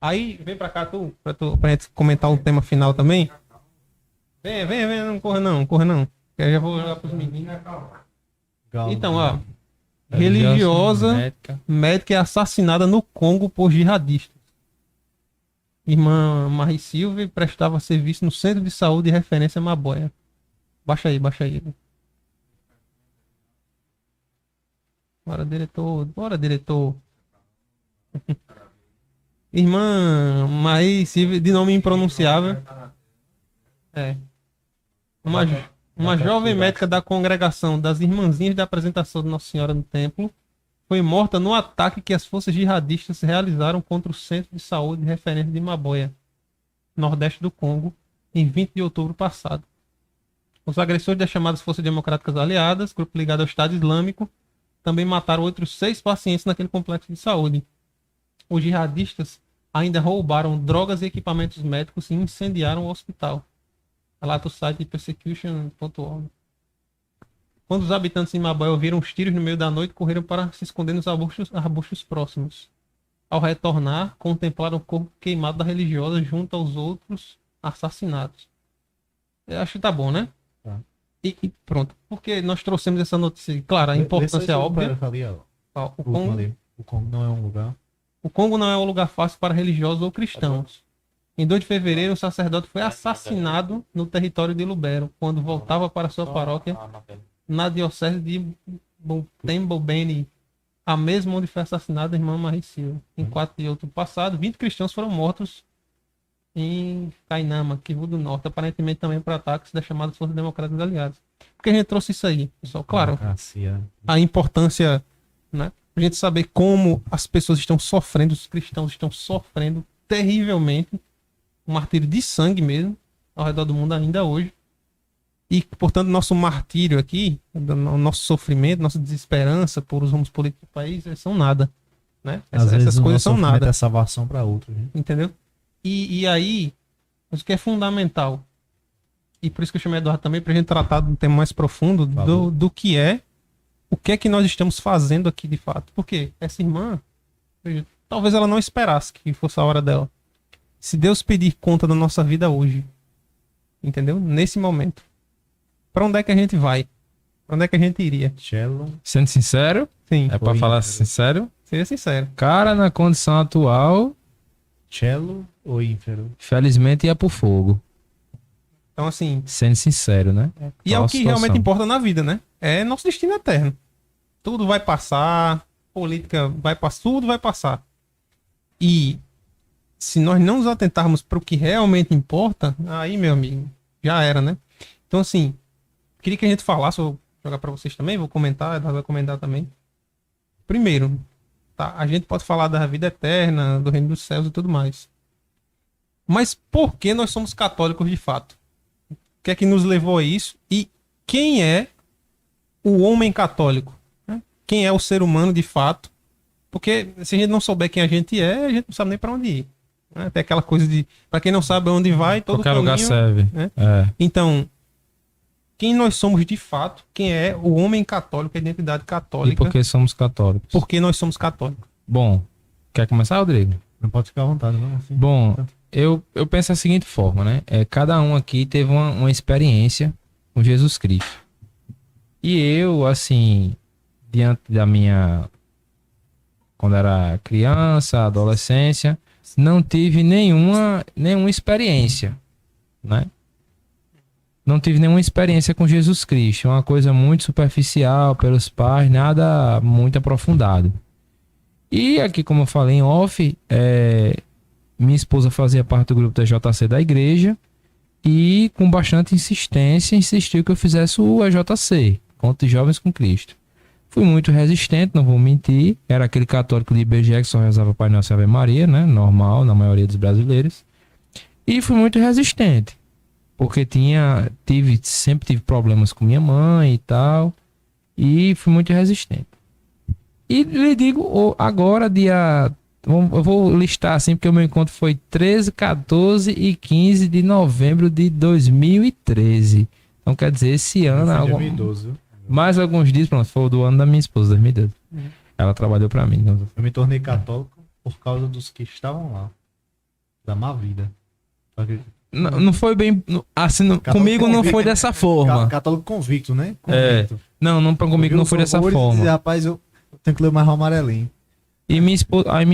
Aí, vem pra cá, pra gente comentar o tema final também. Vem, não corra não, corra não. Eu já vou jogar pros meninos. Então, ó. Religiosa médica é assassinada no Congo por jihadistas. Irmã Marie Silva prestava serviço no Centro de Saúde de Referência Maboia. Baixa aí. Bora, diretor. Irmã Marie Silva, de nome impronunciável. É. Uma jovem médica da congregação das Irmãzinhas da Apresentação de Nossa Senhora no Templo foi morta no ataque que as forças jihadistas realizaram contra o Centro de Saúde de Referência de Maboia, nordeste do Congo, em 20 de outubro passado. Os agressores das chamadas Forças Democráticas Aliadas, grupo ligado ao Estado Islâmico, também mataram outros 6 pacientes naquele complexo de saúde. Os jihadistas ainda roubaram drogas e equipamentos médicos e incendiaram o hospital. Relata o site persecution.org. Quando os habitantes de Maboia ouviram os tiros no meio da noite, correram para se esconder nos arbustos próximos. Ao retornar, contemplaram o corpo queimado da religiosa junto aos outros assassinados. Eu acho que tá bom, né? Tá. E pronto. Porque nós trouxemos essa notícia. Claro, a importância é óbvia. O Congo não é um lugar. O Congo não é um lugar fácil para religiosos ou cristãos. Em 2 de fevereiro, o sacerdote foi assassinado no território de Lubero, quando voltava para sua paróquia na diocese de Butembo-Beni, a mesma onde foi assassinada a irmã Marie Silva. Em 4 de outubro passado, 20 cristãos foram mortos em Kainama, Kivu do Norte, aparentemente também por ataques das chamadas Forças Democráticas Aliadas. Por que a gente trouxe isso aí, pessoal? Claro, a importância, né? A gente saber como as pessoas estão sofrendo, os cristãos estão sofrendo terrivelmente, um martírio de sangue mesmo, ao redor do mundo ainda hoje. E, portanto, nosso martírio aqui, nosso sofrimento, nossa desesperança por os rumos políticos do país, são nada, né? Essas coisas são nada. É salvação para outros, né? Entendeu? E aí, o que é fundamental, e por isso que eu chamei Eduardo também, pra gente tratar de um tema mais profundo do que é, o que é que nós estamos fazendo aqui de fato. Porque essa irmã, talvez ela não esperasse que fosse a hora dela. Se Deus pedir conta da nossa vida hoje, entendeu? Nesse momento, pra onde é que a gente vai? Pra onde é que a gente iria? Cello. Sendo sincero, Sim. é pra falar sincero? Seria sincero. Cara, na condição atual, Cello ou ínfero? felizmente ia pro fogo. Então, assim... Sendo sincero, né? E é o que realmente importa na vida, né? É nosso destino eterno. Tudo vai passar, política vai passar, tudo vai passar. E se nós não nos atentarmos para o que realmente importa, aí, meu amigo, já era, né? Então, assim, queria que a gente falasse, vou jogar para vocês também, vou comentar, vai comentar também. Primeiro, tá? A gente pode falar da vida eterna, do reino dos céus e tudo mais. Mas por que nós somos católicos de fato? O que é que nos levou a isso? E quem é o homem católico? Né? Quem é o ser humano de fato? Porque se a gente não souber quem a gente não sabe nem para onde ir. Né? Tem aquela coisa de, para quem não sabe onde vai, todo qualquer caminho, lugar serve. Né? É. Então, quem nós somos de fato? Quem é o homem católico, a identidade católica? E por que somos católicos? Por que nós somos católicos? Bom, quer começar, Rodrigo? Não pode ficar à vontade, não? Assim. Bom, eu penso da seguinte forma, né? Cada um aqui teve uma experiência com Jesus Cristo. E eu, assim, diante da minha... Quando era criança, adolescência, não tive nenhuma experiência, né? Não tive nenhuma experiência com Jesus Cristo. Uma coisa muito superficial pelos pais, nada muito aprofundado. E aqui, como eu falei em off, minha esposa fazia parte do grupo da JC da igreja e com bastante insistência insistiu que eu fizesse o EJC, Encontro de Jovens com Cristo. Fui muito resistente, não vou mentir. Era aquele católico de IBGE que só rezava Pai Nosso e Ave Maria, né? Normal, na maioria dos brasileiros. E fui muito resistente. Porque sempre tive problemas com minha mãe e tal. E fui muito resistente. E lhe digo, agora eu vou listar assim, porque o meu encontro foi 13, 14 e 15 de novembro de 2013. Então quer dizer, esse ano... 2012. Mais alguns dias, pronto, foi o do ano da minha esposa, 2012. Ela trabalhou pra mim. Então... Eu me tornei católico por causa dos que estavam lá. Da má vida. Só que- Não foi bem. Assim, Católico comigo não convicto. foi dessa forma. Católico convicto, né? É. Convicto. Não, comigo não foi dessa Dizer, forma. rapaz, eu tenho que ler mais o amarelinho. E minha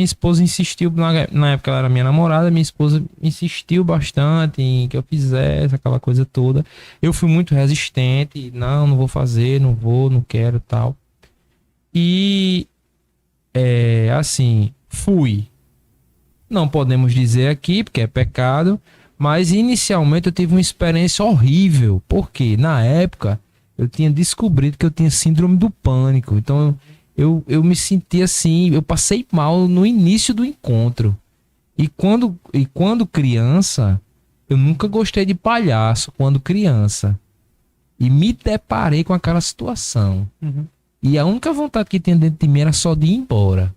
esposa insistiu, na época ela era minha namorada, minha esposa insistiu bastante em que eu fizesse aquela coisa toda. Eu fui muito resistente, não vou fazer, não vou, não quero tal. E, assim, fui. Não podemos dizer aqui, porque é pecado, mas inicialmente eu tive uma experiência horrível, porque na época eu tinha descobrido que eu tinha síndrome do pânico, então eu me senti assim, eu passei mal no início do encontro. E quando criança, eu nunca gostei de palhaço quando criança. E me deparei com aquela situação. Uhum. E a única vontade que tinha dentro de mim era só de ir embora.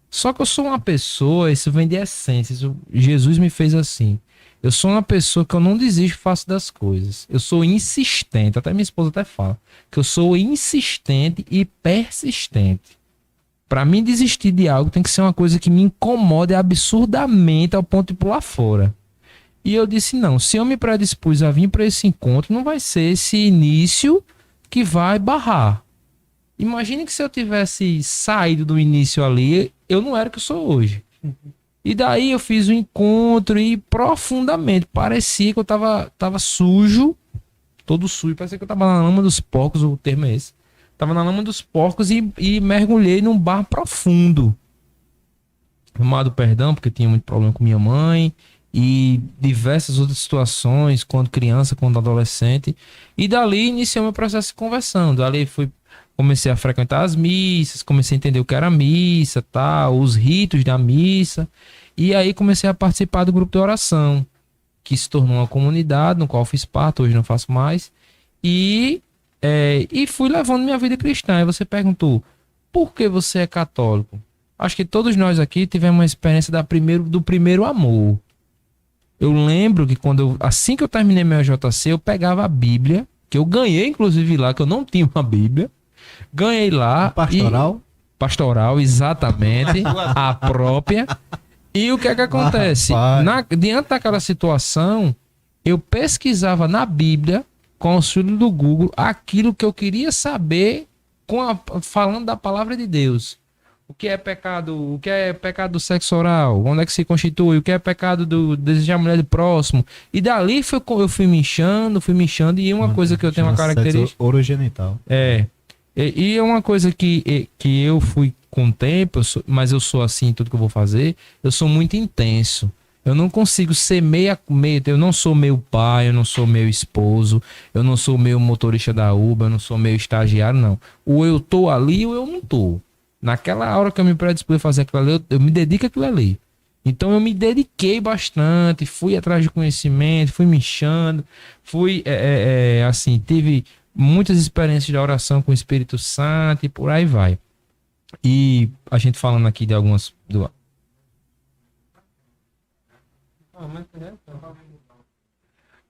Só que eu sou uma pessoa, isso vem de essência, Jesus me fez assim. Eu sou uma pessoa que eu não desisto fácil das coisas. Eu sou insistente, até minha esposa até fala, que eu sou insistente e persistente. Para mim desistir de algo tem que ser uma coisa que me incomode absurdamente ao ponto de pular fora. E eu disse, não, se eu me predispus a vir para esse encontro, não vai ser esse início que vai barrar. Imagine que se eu tivesse saído do início ali, eu não era o que eu sou hoje. E daí eu fiz o encontro e profundamente parecia que eu tava sujo, todo sujo, parecia que eu tava na lama dos porcos, o termo é esse. Tava na lama dos porcos e mergulhei num bar profundo. Tomado perdão, porque tinha muito problema com minha mãe e diversas outras situações, quando criança, quando adolescente. E dali iniciei meu processo de conversão. Dali comecei a frequentar as missas, comecei a entender o que era missa, tal, os ritos da missa. E aí comecei a participar do grupo de oração, que se tornou uma comunidade, no qual fiz parte, hoje não faço mais. E fui levando minha vida cristã. Aí você perguntou, por que você é católico? Acho que todos nós aqui tivemos uma experiência do primeiro amor. Eu lembro que assim que eu terminei meu JC, eu pegava a Bíblia, que eu ganhei inclusive lá, que eu não tinha uma Bíblia. Ganhei lá. Pastoral? Pastoral, exatamente. A própria. E o que é que acontece? Diante daquela situação, eu pesquisava na Bíblia, com o auxílio do Google, aquilo que eu queria saber falando da palavra de Deus. O que é pecado do sexo oral? Onde é que se constitui? O que é pecado do desejar a mulher do próximo? E dali eu fui me inchando, e uma coisa que eu tenho uma característica... Orogenital. E é uma coisa que eu fui com o tempo, mas eu sou assim em tudo que eu vou fazer, eu sou muito intenso. Eu não consigo ser meio, eu não sou meu pai, eu não sou meu esposo, eu não sou meu motorista da Uber, eu não sou meu estagiário, não. Ou eu tô ali ou eu não tô. Naquela hora que eu me predispus a fazer aquilo ali, eu me dedico àquilo ali. Então eu me dediquei bastante, fui atrás de conhecimento, fui me inchando, assim, tive muitas experiências de oração com o Espírito Santo e por aí vai. E a gente falando aqui de algumas...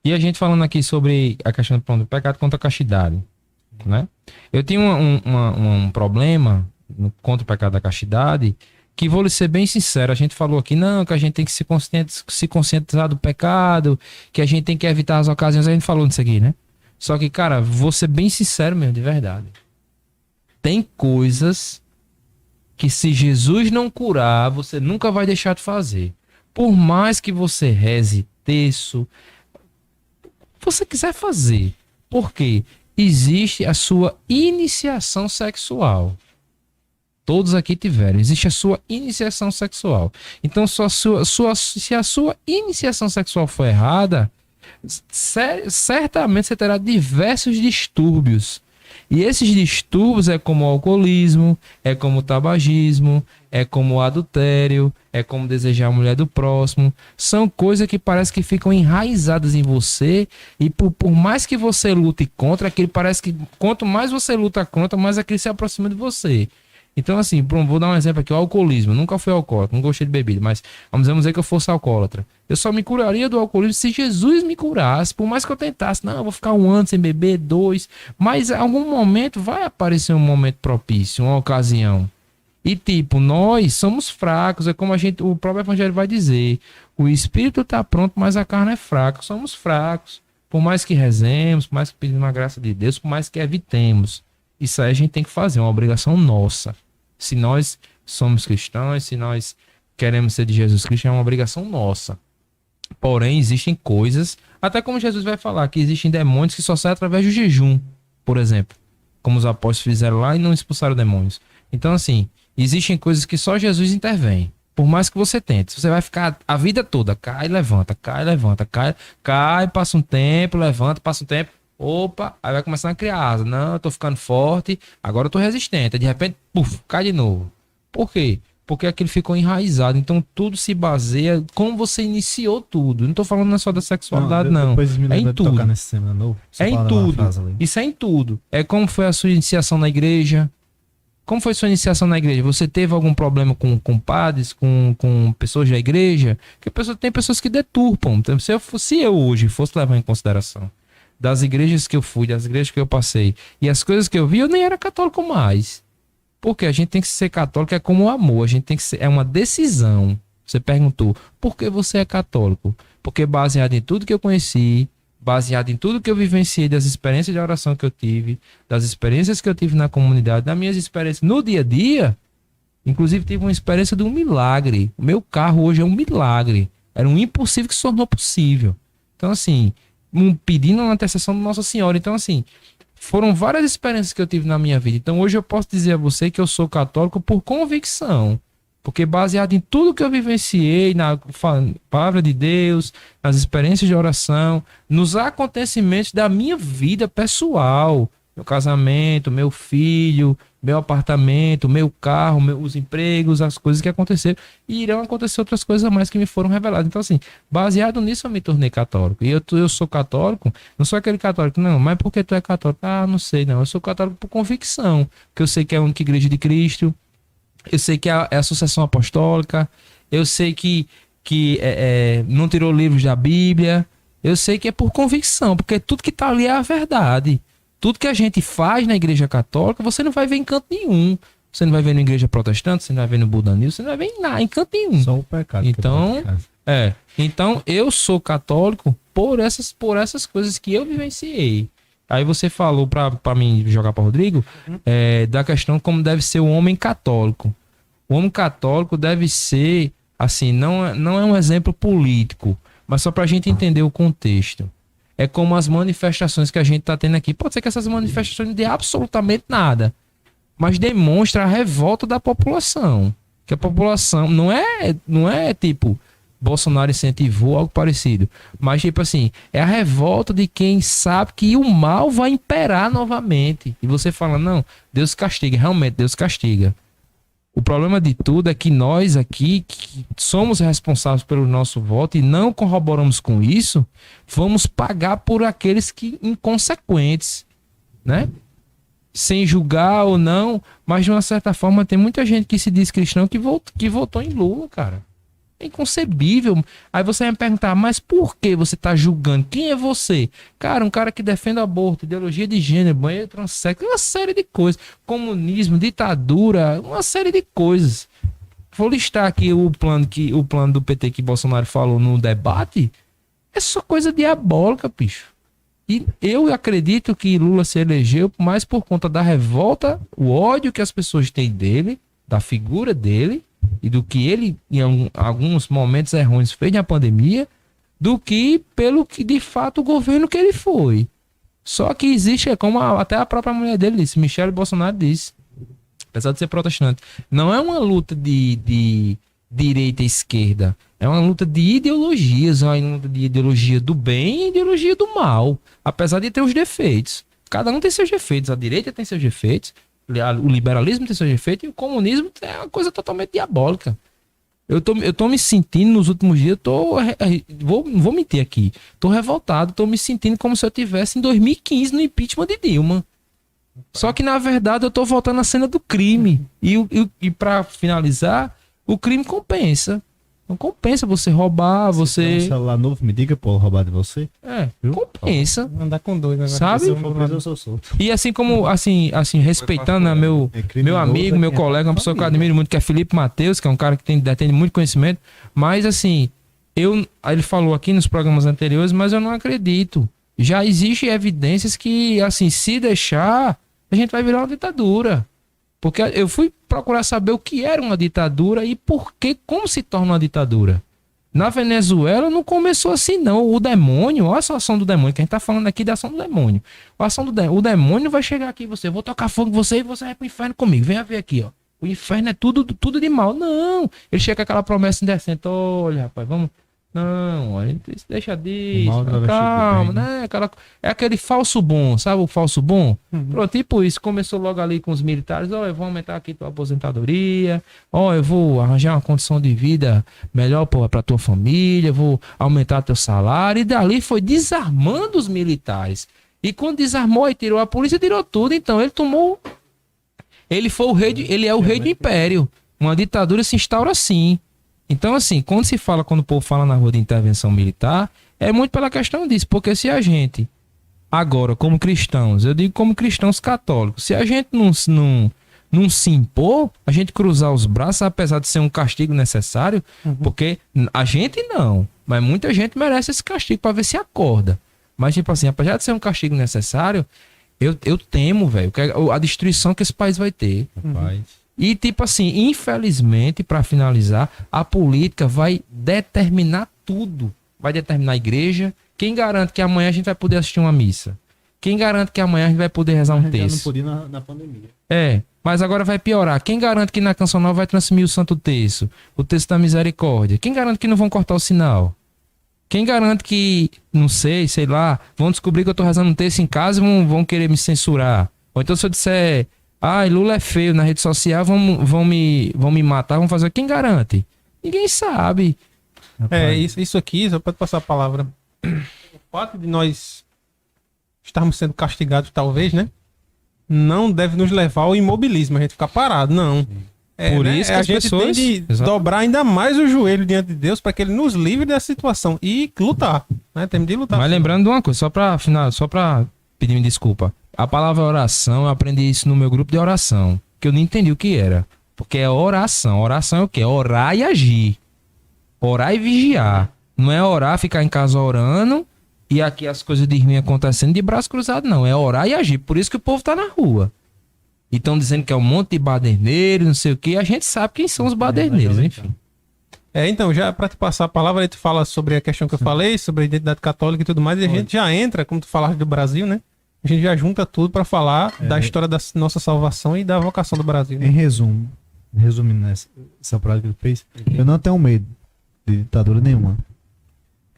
E a gente falando aqui sobre a questão do pecado contra a castidade, né? Eu tenho um problema contra o pecado da castidade, que vou lhe ser bem sincero, a gente falou aqui, não, que a gente tem que se conscientizar do pecado, que a gente tem que evitar as ocasiões, a gente falou nisso aqui, né? Só que, cara, vou ser bem sincero mesmo, de verdade. Tem coisas que se Jesus não curar, você nunca vai deixar de fazer. Por mais que você reze terço, você quiser fazer. Porque existe a sua iniciação sexual. Todos aqui tiveram. Existe a sua iniciação sexual. Então, se a sua iniciação sexual for errada, certamente você terá diversos distúrbios. E esses distúrbios é como o alcoolismo, é como o tabagismo, é como o adultério, é como desejar a mulher do próximo. São coisas que parece que ficam enraizadas em você e por mais que você lute contra, aquele parece que quanto mais você luta contra, mais aquele se aproxima de você. Então, assim, vou dar um exemplo aqui, o alcoolismo. Eu nunca fui alcoólatra, não gostei de bebida, mas vamos dizer que eu fosse alcoólatra. Eu só me curaria do alcoolismo se Jesus me curasse, por mais que eu tentasse. Não, eu vou ficar 1 ano sem beber, 2. Mas em algum momento vai aparecer um momento propício, uma ocasião. E tipo, nós somos fracos, é como o próprio evangelho vai dizer. O espírito está pronto, mas a carne é fraca. Somos fracos. Por mais que rezemos, por mais que pedimos a graça de Deus, por mais que evitemos. Isso aí a gente tem que fazer, é uma obrigação nossa. Se nós somos cristãos, se nós queremos ser de Jesus Cristo, é uma obrigação nossa. Porém, existem coisas, até como Jesus vai falar, que existem demônios que só saem através do jejum, por exemplo. Como os apóstolos fizeram lá e não expulsaram demônios. Então, assim, existem coisas que só Jesus intervém. Por mais que você tente, você vai ficar a vida toda, cai, levanta, cai, passa um tempo, levanta, passa um tempo, opa, aí vai começando a criar asa. Não, eu tô ficando forte, agora eu tô resistente. Aí, de repente, puf, cai de novo. Por quê? Porque aquilo ficou enraizado. Então, tudo se baseia como você iniciou tudo. Não tô falando só da sexualidade, não. Depois me É em lembra de tudo. tocar nesse tema novo. Só É em falar uma tudo. frase ali. Isso é em tudo. É como foi a sua iniciação na igreja. Como foi sua iniciação na igreja? Você teve algum problema com padres, com pessoas da igreja? Porque tem pessoas que deturpam. Então, se eu hoje fosse levar em consideração das igrejas que eu fui, das igrejas que eu passei, e as coisas que eu vi, eu nem era católico mais. Porque a gente tem que ser católico, é como o amor. A gente tem que ser, é uma decisão. Você perguntou, por que você é católico? Porque baseado em tudo que eu conheci, baseado em tudo que eu vivenciei, das experiências de oração que eu tive, das experiências que eu tive na comunidade, das minhas experiências no dia a dia, inclusive tive uma experiência de um milagre. O meu carro hoje é um milagre. Era um impossível que se tornou possível. Então, assim, pedindo uma intercessão de Nossa Senhora. Então, assim, foram várias experiências que eu tive na minha vida. Então, hoje eu posso dizer a você que eu sou católico por convicção. Porque baseado em tudo que eu vivenciei, na palavra de Deus, nas experiências de oração, nos acontecimentos da minha vida pessoal, meu casamento, meu filho, meu apartamento, meu carro, os empregos, as coisas que aconteceram. E irão acontecer outras coisas a mais que me foram reveladas. Então, assim, baseado nisso eu me tornei católico. E eu sou católico, não sou aquele católico, não, mas por que tu é católico? Ah, não sei, não. Eu sou católico por convicção, porque eu sei que é a única igreja de Cristo. Eu sei que é a sucessão apostólica. Eu sei que não tirou livros da Bíblia. Eu sei que é por convicção, porque tudo que está ali é a verdade. Tudo que a gente faz na igreja católica, você não vai ver em canto nenhum. Você não vai ver na igreja protestante, você não vai ver no budanismo, você não vai ver em nada, em canto nenhum. Só o pecado. Então, então eu sou católico por essas coisas que eu vivenciei. Aí você falou para mim jogar para Rodrigo da questão como deve ser o homem católico. O homem católico deve ser, assim, não é um exemplo político, mas só para a gente entender o contexto. É como as manifestações que a gente está tendo aqui. Pode ser que essas manifestações não dê absolutamente nada, mas demonstra a revolta da população. Que a população não é tipo Bolsonaro incentivou algo parecido, mas tipo assim, é a revolta de quem sabe que o mal vai imperar novamente. E você fala, não, Deus castiga, realmente Deus castiga. O problema de tudo é que nós aqui, que somos responsáveis pelo nosso voto e não corroboramos com isso, vamos pagar por aqueles que inconsequentes, né? Sem julgar ou não, mas de uma certa forma tem muita gente que se diz cristão que votou em Lula, cara. É inconcebível. Aí você vai me perguntar, mas por que você tá julgando? Quem é você? Cara, um cara que defende aborto, ideologia de gênero, banheiro transexo, uma série de coisas. Comunismo, ditadura, uma série de coisas. Vou listar aqui o plano do PT que Bolsonaro falou no debate. É só coisa diabólica, bicho. E eu acredito que Lula se elegeu mais por conta da revolta, o ódio que as pessoas têm dele, da figura dele, e do que ele, em alguns momentos errôneos, fez na pandemia, do que pelo que de fato o governo que ele foi. Só que existe, como até a própria mulher dele disse, Michele Bolsonaro disse, apesar de ser protestante, não é uma luta de direita e esquerda, é uma luta de ideologias, é uma luta de ideologia do bem e ideologia do mal, apesar de ter os defeitos. Cada um tem seus defeitos, a direita tem seus defeitos, o liberalismo tem seus defeitos e o comunismo é uma coisa totalmente diabólica. Eu tô me sentindo nos últimos dias, vou mentir aqui, tô revoltado, tô me sentindo como se eu tivesse em 2015 no impeachment de Dilma. Só que na verdade eu tô voltando à cena do crime. E para finalizar, o crime compensa. Não compensa você roubar, você... Tem um celular novo, me diga, pô, roubar de você. Viu? Compensa. Andar com dois agora. Sabe? Se eu for preso, eu sou solto. E assim como, assim respeitando, né, meu amigo, meu colega, uma pessoa que eu admiro muito, que é Felipe Mateus, que é um cara que detém muito conhecimento, mas assim, Ele falou aqui nos programas anteriores, mas eu não acredito. Já existem evidências que, assim, se deixar, a gente vai virar uma ditadura. Porque eu fui procurar saber o que era uma ditadura e como se torna uma ditadura. Na Venezuela não começou assim, não. O demônio, olha só a ação do demônio, que a gente tá falando aqui da ação do demônio. O demônio vai chegar aqui, eu vou tocar fogo em você e você vai pro inferno comigo. Venha ver aqui, ó. O inferno é tudo de mal. Não. Ele chega com aquela promessa indecente. Olha, rapaz, vamos. Não, a gente deixa disso. Calma, né? É aquele falso bom, sabe o falso bom? Pronto, tipo isso. Começou logo ali com os militares. Ó, eu vou aumentar aqui tua aposentadoria. Ó, eu vou arranjar uma condição de vida melhor pra tua família. Eu vou aumentar teu salário. E dali foi desarmando os militares. E quando desarmou e tirou a polícia, tirou tudo. Então ele tomou. Ele foi o rei. Ele é o rei do império. Uma ditadura se instaura assim. Então, assim, quando o povo fala na rua de intervenção militar, é muito pela questão disso, porque se a gente, agora, como cristãos, eu digo como cristãos católicos, se a gente não se impor, a gente cruzar os braços, apesar de ser um castigo necessário, porque a gente não, mas muita gente merece esse castigo para ver se acorda. Mas, tipo assim, apesar de ser um castigo necessário, eu temo, velho, a destruição que esse país vai ter. E, tipo assim, infelizmente, para finalizar, a política vai determinar tudo. Vai determinar a igreja. Quem garante que amanhã a gente vai poder assistir uma missa? Quem garante que amanhã a gente vai poder rezar um texto? Não podia na pandemia. Mas agora vai piorar. Quem garante que na Canção Nova vai transmitir o Santo Terço? O Terço da Misericórdia? Quem garante que não vão cortar o sinal? Quem garante que, não sei lá, vão descobrir que eu tô rezando um terço em casa e vão querer me censurar? Ou então se eu disser... Lula é feio na rede social, vão me matar, vão fazer. Quem garante? Ninguém sabe. Isso aqui, só pode passar a palavra. O fato de nós estarmos sendo castigados, talvez, né? Não deve nos levar ao imobilismo, a gente ficar parado, não. Por isso que a as gente pessoas... tem de dobrar ainda mais o joelho diante de Deus para que ele nos livre dessa situação e lutar, né? Temos de lutar. Mas lembrando de uma coisa, só pra pedir desculpa. A palavra oração, eu aprendi isso no meu grupo de oração, que eu não entendi o que era. Porque é oração. Oração é o quê? Orar e agir. Orar e vigiar. Não é orar, ficar em casa orando e aqui as coisas de ruim acontecendo de braço cruzado, não. É orar e agir. Por isso que o povo tá na rua. E estão dizendo que é um monte de baderneiros, não sei o quê. A gente sabe quem são os baderneiros, enfim. Então, já para te passar a palavra, aí tu fala sobre a questão que eu falei, sobre a identidade católica e tudo mais, e a gente já entra, como tu falaste do Brasil, né? A gente já junta tudo para falar da história da nossa salvação e da vocação do Brasil. Né? Em resumindo essa prática que ele fez, eu não tenho medo de ditadura nenhuma.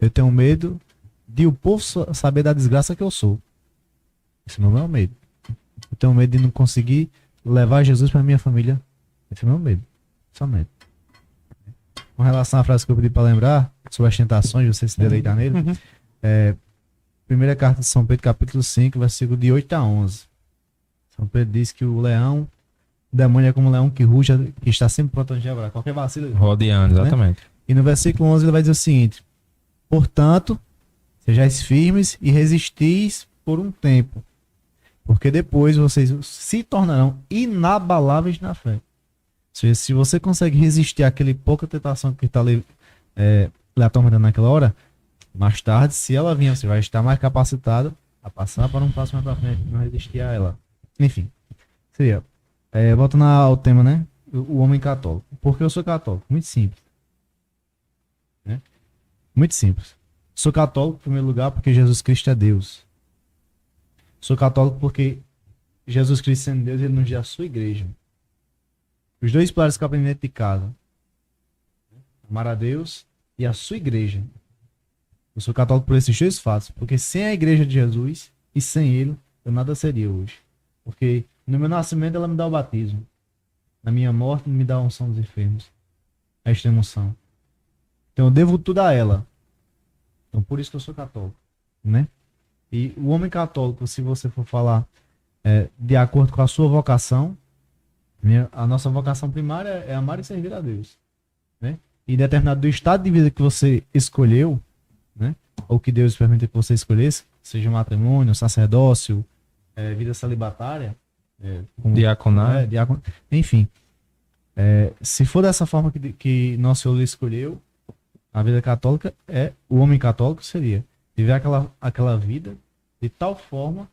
Eu tenho medo de o povo saber da desgraça que eu sou. Esse é o meu maior medo. Eu tenho medo de não conseguir levar Jesus para minha família. Esse é o meu medo. Só medo. Com relação à frase que eu pedi para lembrar, sobre as tentações, você se deleitar nele, primeira carta de São Pedro, capítulo 5, versículo de 8 a 11. São Pedro diz que o demônio é como um leão que ruge, que está sempre pronto a quebrar qualquer vacilo. Rodeando, exatamente. Né? E no versículo 11 ele vai dizer o seguinte: portanto, sejais firmes e resistis por um tempo, porque depois vocês se tornarão inabaláveis na fé. Ou seja, se você consegue resistir àquele pouca tentação que está lhe atormentando naquela hora, mais tarde, se ela vir, você vai estar mais capacitado a passar para um passo mais para frente, não resistir a ela. Enfim, seria. Voltando ao tema, né? O homem católico. Por que eu sou católico? Muito simples. Né? Muito simples. Sou católico, em primeiro lugar, porque Jesus Cristo é Deus. Sou católico porque Jesus Cristo, sendo Deus, ele nos dá a sua igreja. Os dois pilares que eu aprendi dentro de casa: amar a Deus e a sua igreja. Eu sou católico por esses dois fatos, porque sem a igreja de Jesus e sem ele, eu nada seria hoje. Porque no meu nascimento ela me dá o batismo. Na minha morte me dá a unção dos enfermos. A extrema-unção. Então eu devo tudo a ela. Então por isso que eu sou católico, né? E o homem católico, se você for falar de acordo com a sua vocação, a nossa vocação primária é amar e servir a Deus, né? E determinado do estado de vida que você escolheu, né? Ou que Deus permite que você escolhesse, seja matrimônio, sacerdócio, vida celibatária, diaconato, enfim, se for dessa forma que nosso Senhor escolheu, A vida católica o homem católico seria viver aquela vida de tal forma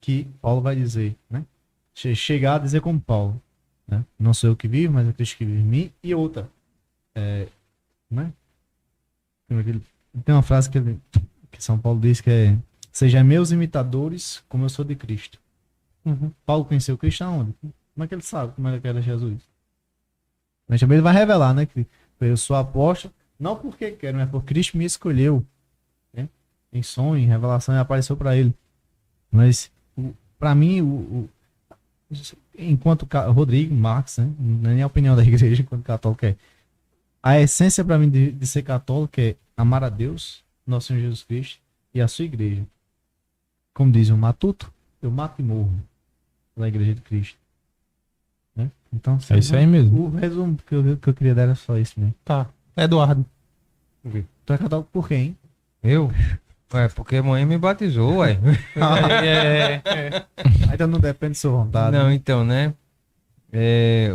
que Paulo vai dizer, né? Chegar a dizer como Paulo, né? Não sou eu que vivo, mas é Cristo que vive em mim. E outra, né? Tem uma frase que São Paulo diz que é: sejam meus imitadores como eu sou de Cristo. Uhum. Paulo conheceu Cristo aonde? Como é que ele sabe como é que era Jesus? Mas também ele vai revelar, né? Que eu sou apóstolo, não porque quero, mas porque Cristo me escolheu, né? Em sonho, em revelação, e apareceu para ele. Mas, para mim, enquanto Rodrigo, Marx, né? Não é nem a opinião da igreja enquanto católico a essência para mim de ser católico é amar a Deus, nosso Senhor Jesus Cristo, e a sua igreja. Como diz o Matuto, eu mato e morro pela igreja de Cristo. Né? Então, É isso aí mesmo. O resumo que eu queria dar era só isso mesmo. Tá. Eduardo. Tu é católico por quem? Hein? Eu? Ué, porque a mãe me batizou, ué. Ainda não depende de sua vontade. Não, então, né?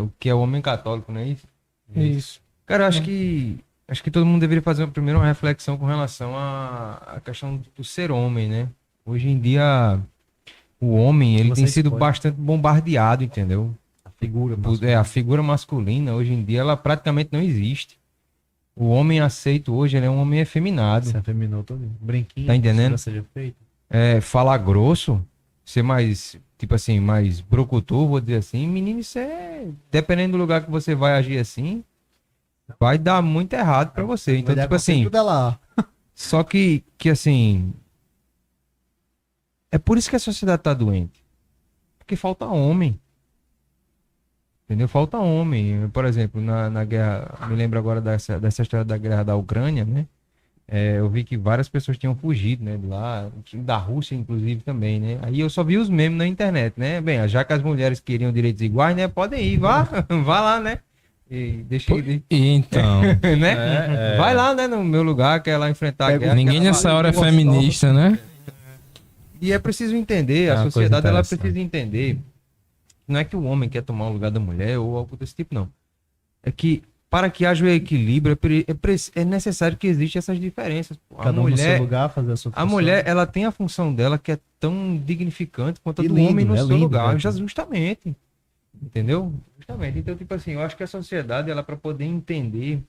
O que é o homem católico, não é isso? Isso. Cara, eu acho que todo mundo deveria fazer primeiro uma reflexão com relação à questão do ser homem, né? Hoje em dia, o homem, ele tem sido bastante bombardeado, entendeu? A figura masculina, hoje em dia, ela praticamente não existe. O homem aceito hoje, ele é um homem efeminado. Se afeminou todo. Brinquinho. Tá entendendo? Seja feito. Falar grosso, ser mais, tipo assim, mais brucutu, vou dizer assim. Menino, isso dependendo do lugar que você vai agir assim, vai dar muito errado pra você. Então, tipo assim, só que assim, é por isso que a sociedade tá doente. Porque falta homem. Entendeu? Falta homem. Por exemplo, na guerra, me lembro agora dessa história da guerra da Ucrânia, né? Eu vi que várias pessoas tinham fugido, né? De lá, da Rússia, inclusive, também, né? Aí eu só vi os memes na internet, né? Bem, já que as mulheres queriam direitos iguais, né? Podem ir, vá lá, né? E deixa ele. Então. Né? Vai lá, né? No meu lugar, quer lá enfrentar a guerra. Ninguém nessa hora é feminista, né? E é preciso entender, a uma sociedade, coisa ela interessante. precisa entender. Não é que o homem quer tomar o lugar da mulher ou algo desse tipo, não. É que para que haja o equilíbrio, é necessário que existam essas diferenças. Cada um no seu lugar, fazer a sua função. A mulher, ela tem a função dela que é tão dignificante quanto a E do lindo, homem no é seu lindo, lugar. né? Justamente. Entendeu? Justamente. Então, tipo assim, eu acho que a sociedade, ela para poder entender...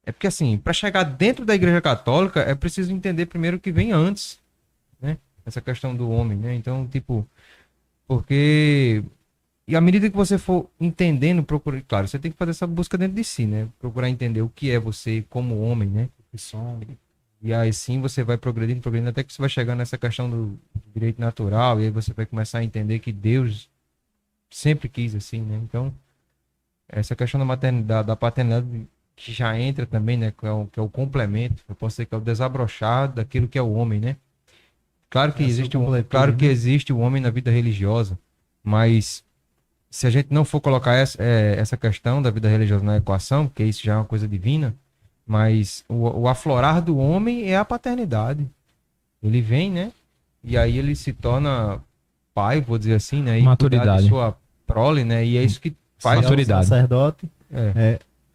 É porque assim, para chegar dentro da igreja católica, é preciso entender primeiro o que vem antes, né? Essa questão do homem, né? Então, tipo... Porque... E à medida que você for entendendo, procura, claro, você tem que fazer essa busca dentro de si, né? Procurar entender o que é você como homem, né? E aí sim você vai progredindo, até que você vai chegar nessa questão do direito natural, e aí você vai começar a entender que Deus sempre quis assim, né? Então, essa questão da maternidade, da paternidade, que já entra também, né? Que é o complemento, eu posso dizer que é o desabrochar daquilo que é o homem, né? Claro que existe o homem na vida religiosa, mas se a gente não for colocar essa questão da vida religiosa na equação, porque isso já é uma coisa divina, mas o aflorar do homem é a paternidade. Ele vem, né? E aí ele se torna pai, vou dizer assim, né? E Maturidade. cuidar de sua prole, né? E é isso que faz Maturidade. O sacerdote,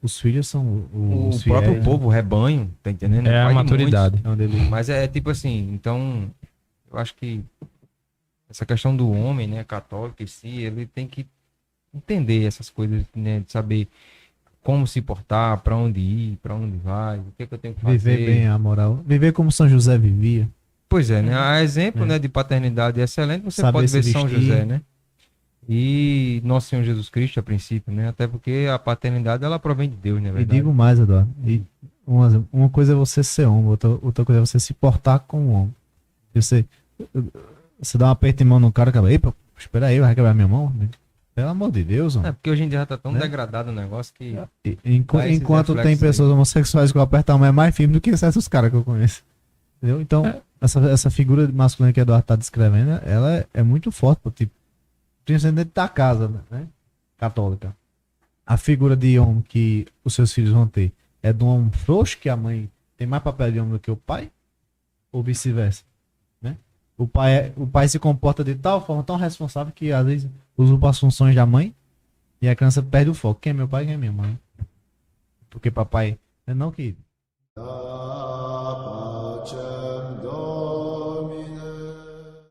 os filhos são o os próprio fiéis, povo, o rebanho, tá entendendo? É a Pai de maturidade. né? Onde ele- muitos. Mas é tipo assim, então, eu acho que essa questão do homem, né, católico em si, ele tem que entender essas coisas, né, de saber como se portar, para onde ir, para onde vai, o que eu tenho que fazer. Viver bem a moral. Viver como São José vivia. Pois é, né? A exemplo, né, de paternidade excelente, você Saber pode se ver São vestir. José, né? E Nosso Senhor Jesus Cristo, a princípio, né? Até porque a paternidade, ela provém de Deus, né? E digo mais, Eduardo. Uma coisa é você ser homem, outra coisa é você se portar como homem. Você dá um aperto de mão no cara e acaba, epa, espera aí, vai quebrar minha mão. Pelo amor de Deus, É, homem. porque hoje em dia já tá tão Né? degradado o negócio que... Enquanto esses tem reflexos pessoas homossexuais que eu apertar a mão é mais firme do que certos caras que eu conheço. Entendeu? Então, essa figura masculina que o Eduardo tá descrevendo, ela é muito forte, pô, tipo, principalmente dentro da casa, né? Católica. A figura de homem que os seus filhos vão ter é de um homem frouxo, que a mãe tem mais papel de homem do que o pai, ou vice-versa, né? O pai se comporta de tal forma tão responsável que às vezes usurpa as funções da mãe e a criança perde o foco. Quem é meu pai, quem é minha mãe? Porque papai, não que Ah